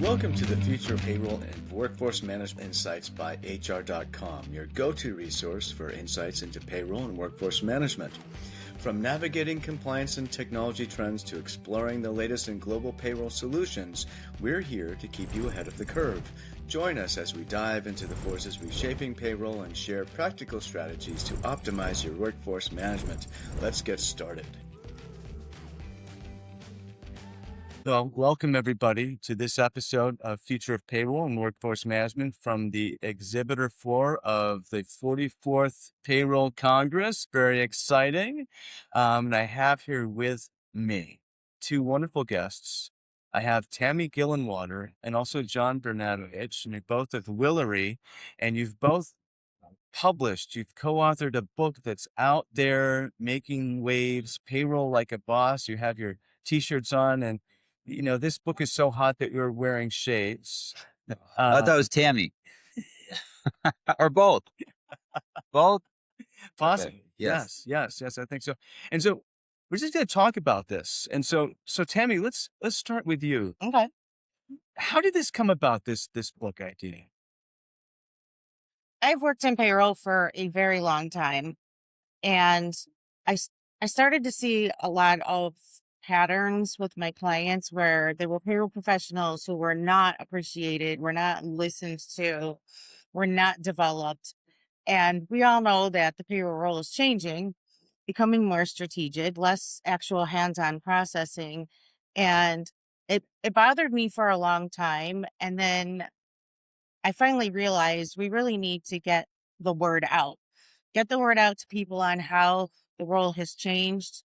Welcome to the Future of Payroll and Workforce Management Insights by HR.com, your go-to resource for insights into payroll and workforce management. From navigating compliance and technology trends to exploring the latest in global payroll solutions, we're here to keep you ahead of the curve. Join us as we dive into the forces reshaping payroll and share practical strategies to optimize your workforce management. Let's get started. So welcome everybody to this episode of Future of Payroll and Workforce Management from the exhibitor floor of the 44th Payroll Congress. Very exciting. And I have here with me two wonderful guests. I have Tammy Gillenwater and also John Bernatovicz, and you're both with Willery, and you've both you've co-authored a book that's out there making waves, Payroll Like a Boss. You have your t-shirts on, and you know, this book is so hot that you're wearing shades. I thought it was Tammy. Or both. Both? Possible. Okay. Yes, I think so. And so we're just going to talk about this. And so Tammy, let's start with you. Okay. How did this come about, this book idea? I've worked in payroll for a very long time, and I started to see a lot of patterns with my clients where there were payroll professionals who were not appreciated, were not listened to, were not developed. And we all know that the payroll role is changing, becoming more strategic, less actual hands-on processing. And it bothered me for a long time. And then I finally realized we really need to get the word out to people on how the role has changed,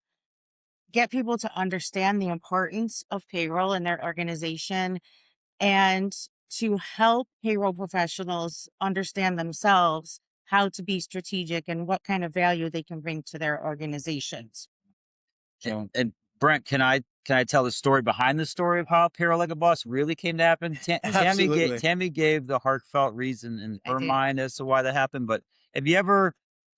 get people to understand the importance of payroll in their organization, and to help payroll professionals understand themselves how to be strategic and what kind of value they can bring to their organizations. And Brent, can I tell the story behind the story of how Payroll Like a Boss really came to happen? Tammy gave the heartfelt reason in her mind as to why that happened. But have you ever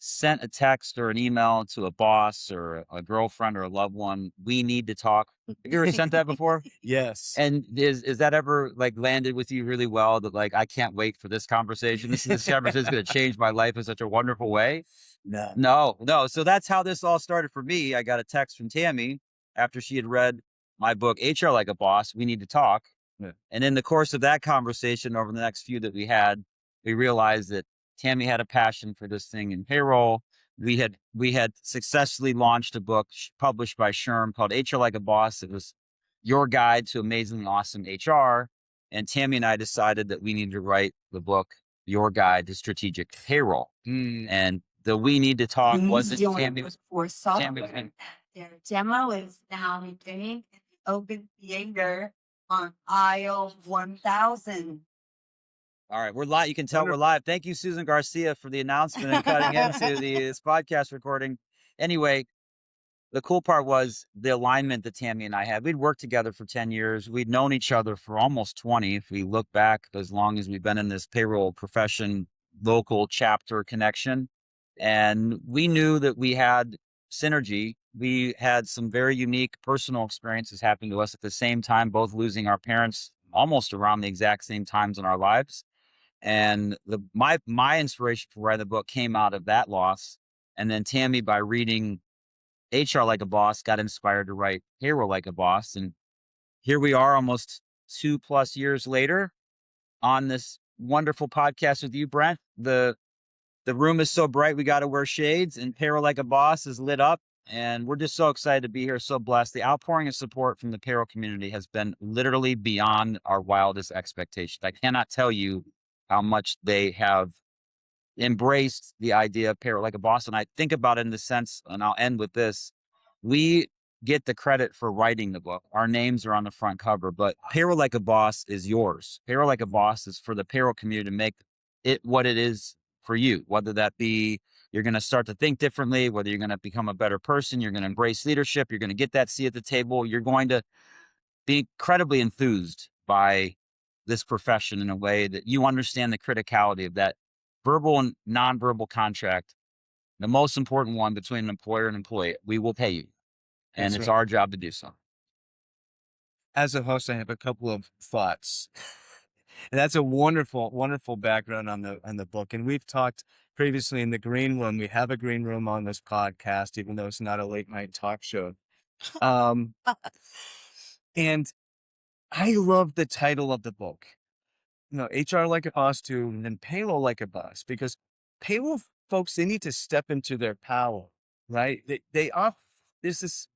sent a text or an email to a boss or a girlfriend or a loved one, "We need to talk"? Have you ever sent that before? Yes. And is that ever like landed with you really well, that like, I can't wait for this conversation? This conversation is going to change my life in such a wonderful way. No. So that's how this all started for me. I got a text from Tammy after she had read my book, HR Like a Boss, We Need to Talk. Yeah. And in the course of that conversation, over the next few that we had, we realized that Tammy had a passion for this thing in payroll. We had successfully launched a book published by SHRM called HR Like a Boss. It was your guide to amazingly awesome HR. And Tammy and I decided that we needed to write the book, Your Guide to Strategic Payroll. And the We Need to Talk wasn't Tammy. Their demo is now beginning in the open theater on aisle 1000. All right, we're live. You can tell we're live. Thank you, Susan Garcia, for the announcement and cutting into this podcast recording. Anyway, the cool part was the alignment that Tammy and I had. We'd worked together for 10 years. We'd known each other for almost 20. If we look back, as long as we've been in this payroll profession, local chapter connection. And we knew that we had synergy. We had some very unique personal experiences happen to us at the same time, both losing our parents almost around the exact same times in our lives. And my inspiration for writing the book came out of that loss. And then Tammy, by reading HR Like a Boss, got inspired to write Payroll Like a Boss. And here we are almost 2+ years later on this wonderful podcast with you, Brent. The room is so bright, we got to wear shades, and Payroll Like a Boss is lit up. And we're just so excited to be here, so blessed. The outpouring of support from the payroll community has been literally beyond our wildest expectations. I cannot tell you how much they have embraced the idea of Payroll Like a Boss. And I think about it in the sense, and I'll end with this, we get the credit for writing the book. Our names are on the front cover, but Payroll Like a Boss is yours. Payroll Like a Boss is for the payroll community to make it what it is for you, whether that be you're going to start to think differently, whether you're going to become a better person, you're going to embrace leadership, you're going to get that seat at the table, you're going to be incredibly enthused by this profession in a way that you understand the criticality of that verbal and nonverbal contract, the most important one between an employer and employee. We will pay you. And it's our job to do so. as a host, I have a couple of thoughts. And that's a wonderful, wonderful background on the book. And we've talked previously in the green room. We have a green room on this podcast, even though it's not a late night talk show. And I love the title of the book. HR Like a Boss too, and then Payroll Like a Boss, because payroll folks, they need to step into their power, right? There's this,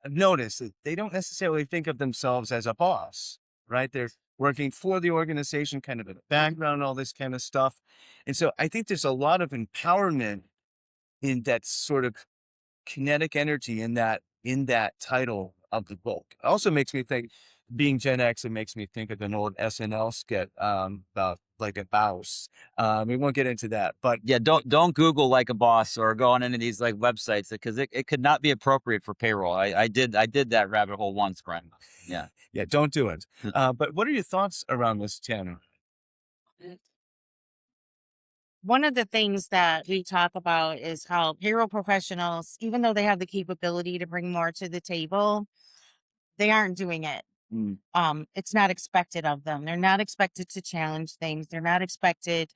I've noticed that they don't necessarily think of themselves as a boss, right? They're working for the organization, kind of in the background, all this kind of stuff. And so I think there's a lot of empowerment in that sort of kinetic energy in that title of the book. It also makes me think, being Gen X, it makes me think of an old SNL skit about like a boss. We won't get into that, but Yeah, don't Google Like a Boss or go on any of these like websites, because it could not be appropriate for payroll. I did that rabbit hole once, Brent. Yeah. yeah, don't do it. But what are your thoughts around this, Tanner? One of the things that we talk about is how payroll professionals, even though they have the capability to bring more to the table, they aren't doing it. It's not expected of them. They're not expected to challenge things. They're not expected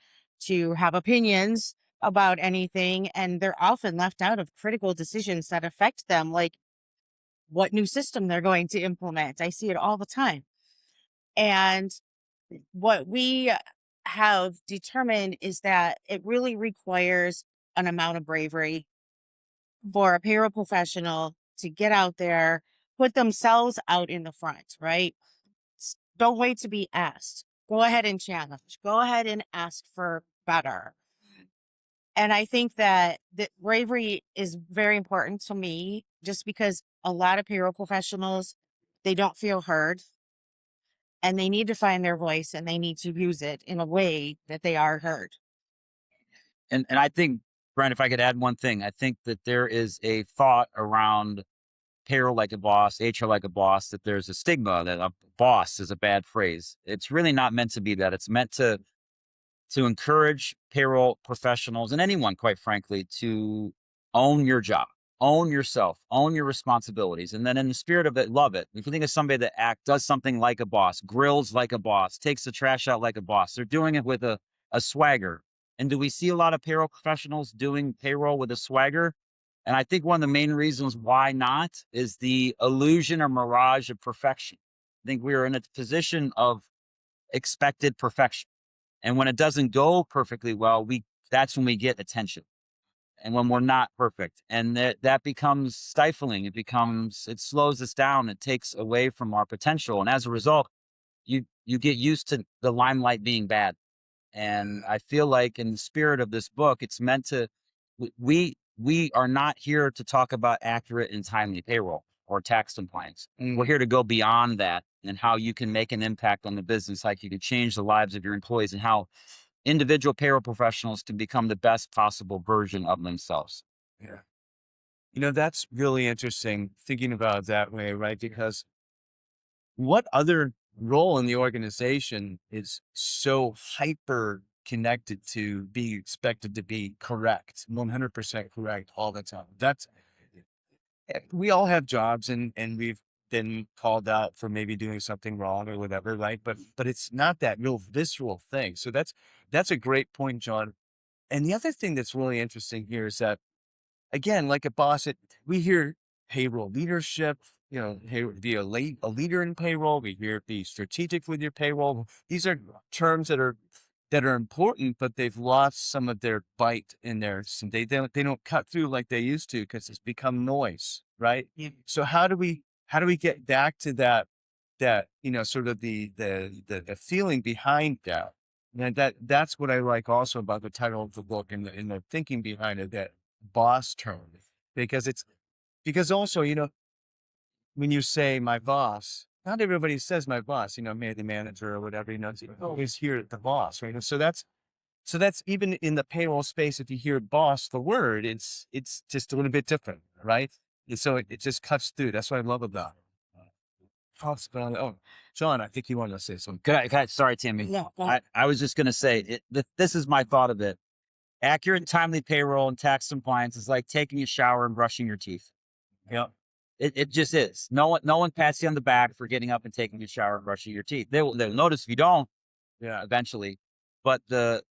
to have opinions about anything. And they're often left out of critical decisions that affect them, like what new system they're going to implement. I see it all the time. And what we have determined is that it really requires an amount of bravery for a payroll professional to get out there, put themselves out in the front, right? Don't wait to be asked. Go ahead and challenge. Go ahead and ask for better. And I think that the bravery is very important to me, just because a lot of payroll professionals, they don't feel heard, and they need to find their voice, and they need to use it in a way that they are heard. And I think, Brent, if I could add one thing, I think that there is a thought around payroll like a boss, HR like a boss, that there's a stigma that a boss is a bad phrase. It's really not meant to be that. It's meant to encourage payroll professionals, and anyone, quite frankly, to own your job, own yourself, own your responsibilities. And then in the spirit of it, love it. If you think of somebody that does something like a boss, grills like a boss, takes the trash out like a boss, they're doing it with a swagger. And do we see a lot of payroll professionals doing payroll with a swagger? And I think one of the main reasons why not is the illusion or mirage of perfection. I think we are in a position of expected perfection. And when it doesn't go perfectly well, that's when we get attention. And when we're not perfect, and that becomes stifling, it slows us down. It takes away from our potential. And as a result, you get used to the limelight being bad. And I feel like in the spirit of this book, it's meant to, we are not here to talk about accurate and timely payroll or tax compliance. We're here to go beyond that, and how you can make an impact on the business, like you can change the lives of your employees, and how individual payroll professionals can become the best possible version of themselves. Yeah. That's really interesting thinking about it that way, right? Because what other role in the organization is so hyper connected to being expected to be correct, 100% correct all the time? We all have jobs, and we've been called out for maybe doing something wrong or whatever, right? But it's not that real visceral thing. So that's a great point, John. And the other thing that's really interesting here is that, again, like a boss, we hear payroll leadership, hey, be a leader in payroll. We hear be strategic with your payroll. These are terms that are important, but they've lost some of their bite in there. So they don't cut through like they used to, because it's become noise, right? Yeah. So how do we get back to that sort of the feeling behind that? And that's what I like also about the title of the book, and the thinking behind it, that boss term, because also, when you say my boss, not everybody says my boss, maybe the manager or whatever, you always hear the boss, right? And so that's even in the payroll space. If you hear boss, the word, it's just a little bit different, right? And so it just cuts through. That's what I love about it. Oh, John, I think you wanted to say something. Sorry, Tammy. Yeah. I was just going to say, this is my thought of it. Accurate and timely payroll and tax compliance is like taking a shower and brushing your teeth. Yeah. It just is. No one pats you on the back for getting up and taking a shower and brushing your teeth. They'll notice if you don't, eventually. But the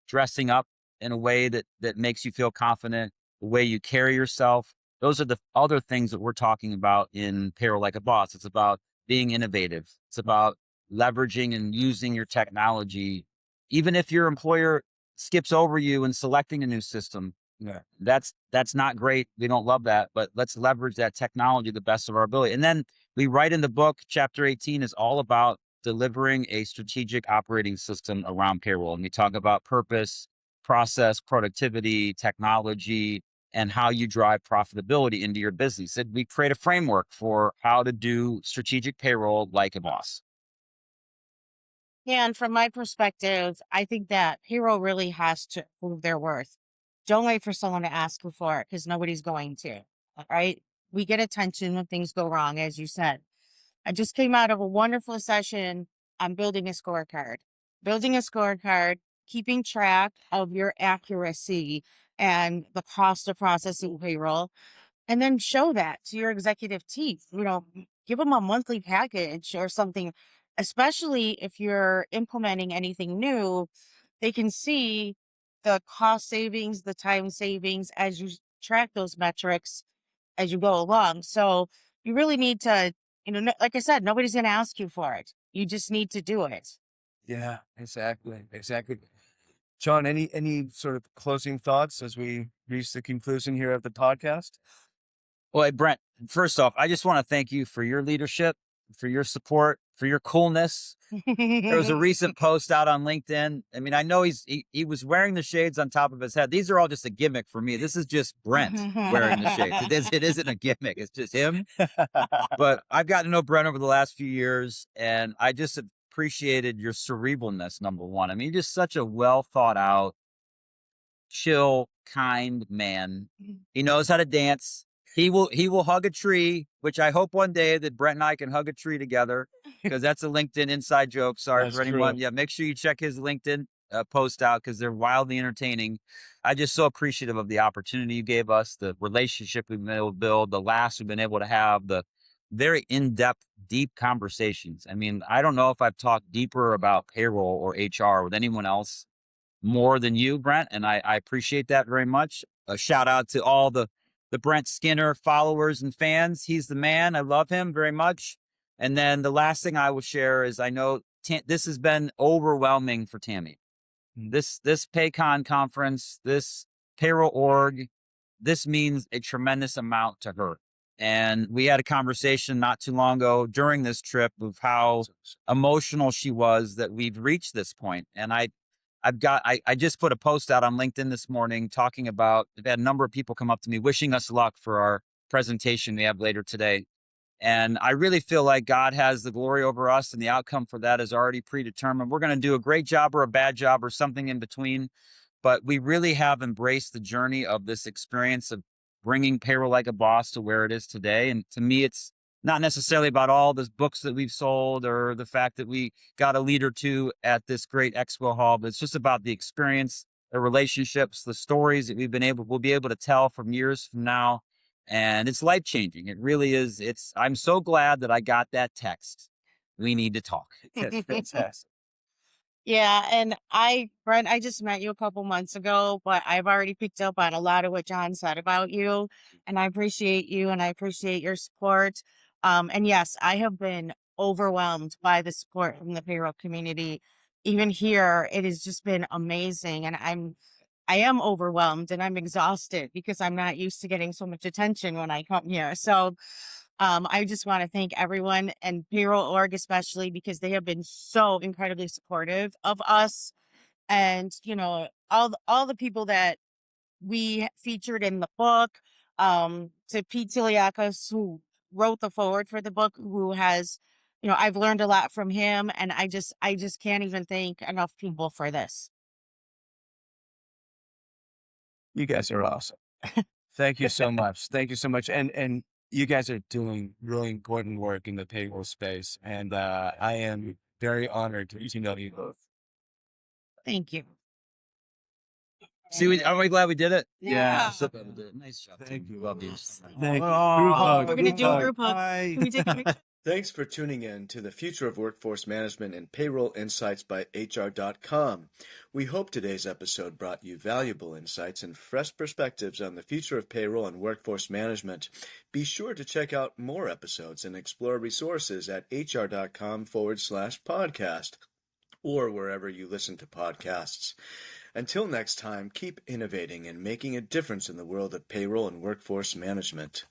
dressing up in a way that makes you feel confident, the way you carry yourself, those are the other things that we're talking about in Payroll Like a Boss. It's about being innovative. It's about leveraging and using your technology, even if your employer skips over you and selecting a new system. Yeah. That's not great. We don't love that, but let's leverage that technology to the best of our ability. And then we write in the book, chapter 18 is all about delivering a strategic operating system around payroll. And we talk about purpose, process, productivity, technology, and how you drive profitability into your business. And we create a framework for how to do strategic payroll like a boss. Yeah, and from my perspective, I think that payroll really has to prove their worth. Don't wait for someone to ask you for it because nobody's going to. All right. We get attention when things go wrong, as you said. I just came out of a wonderful session on building a scorecard. Building a scorecard, keeping track of your accuracy and the cost of processing payroll, and then show that to your executive team. Give them a monthly package or something, especially if you're implementing anything new. They can see the cost savings, the time savings as you track those metrics as you go along. So you really need to, like I said, nobody's going to ask you for it. You just need to do it. Yeah, exactly. John, any sort of closing thoughts as we reach the conclusion here of the podcast? Well, hey, Brent, first off, I just want to thank you for your leadership, for your support, for your coolness. There was a recent post out on LinkedIn. I mean, I know he was wearing the shades on top of his head. These are all just a gimmick for me. This is just Brent wearing the shades. It isn't a gimmick. It's just him. But I've gotten to know Brent over the last few years, and I just appreciated your cerebralness, number one. I mean, you're just such a well thought out, chill, kind man. He knows how to dance. He will hug a tree, which I hope one day that Brent and I can hug a tree together, because that's a LinkedIn inside joke. Sorry That's for anyone. true. Yeah, make sure you check his LinkedIn post out because they're wildly entertaining. I just so appreciative of the opportunity you gave us, the relationship we've been able to build, the laughs we've been able to have, the very in-depth, deep conversations. I mean, I don't know if I've talked deeper about payroll or HR with anyone else more than you, Brent, and I appreciate that very much. A shout out to all the Brent Skinner followers and fans. He's the man. I love him very much. And then the last thing I will share is I know this has been overwhelming for Tammy. This PayCon conference, this payroll org, this means a tremendous amount to her. And we had a conversation not too long ago during this trip of how emotional she was that we've reached this point. And I just put a post out on LinkedIn this morning talking about, I've had a number of people come up to me wishing us luck for our presentation we have later today. And I really feel like God has the glory over us and the outcome for that is already predetermined. We're going to do a great job or a bad job or something in between. But we really have embraced the journey of this experience of bringing Payroll Like a Boss to where it is today. And to me, it's not necessarily about all the books that we've sold or the fact that we got a lead or two at this great expo hall, but it's just about the experience, the relationships, the stories that we'll be able to tell from years from now. And it's life changing. It really is. I'm so glad that I got that text. We need to talk. That's fantastic. Yeah, and Brent, I just met you a couple months ago, but I've already picked up on a lot of what John said about you, and I appreciate you and I appreciate your support. And yes, I have been overwhelmed by the support from the payroll community. Even here, it has just been amazing, and I am overwhelmed and I'm exhausted because I'm not used to getting so much attention when I come here. So I just want to thank everyone and Payroll Org especially because they have been so incredibly supportive of us, and all the people that we featured in the book. To Pete Tiliakos, who wrote the forward for the book, who has, I've learned a lot from him, and I just can't even thank enough people for this. You guys are awesome. Thank you so much. Thank you so much. And you guys are doing really important work in the payroll space. And I am very honored to know you both. Thank you. See, are we glad we did it? Yeah. So glad we did it. Nice job. Thank Tim. you. Love you. Thank you. Oh, Group hug, We're gonna group do a hug. group hug. Bye. Can we take a picture? Thanks for tuning in to the Future of Workforce Management and Payroll Insights by HR.com. We hope today's episode brought you valuable insights and fresh perspectives on the future of payroll and workforce management. Be sure to check out more episodes and explore resources at hr.com/podcast or wherever you listen to podcasts. Until next time, keep innovating and making a difference in the world of payroll and workforce management.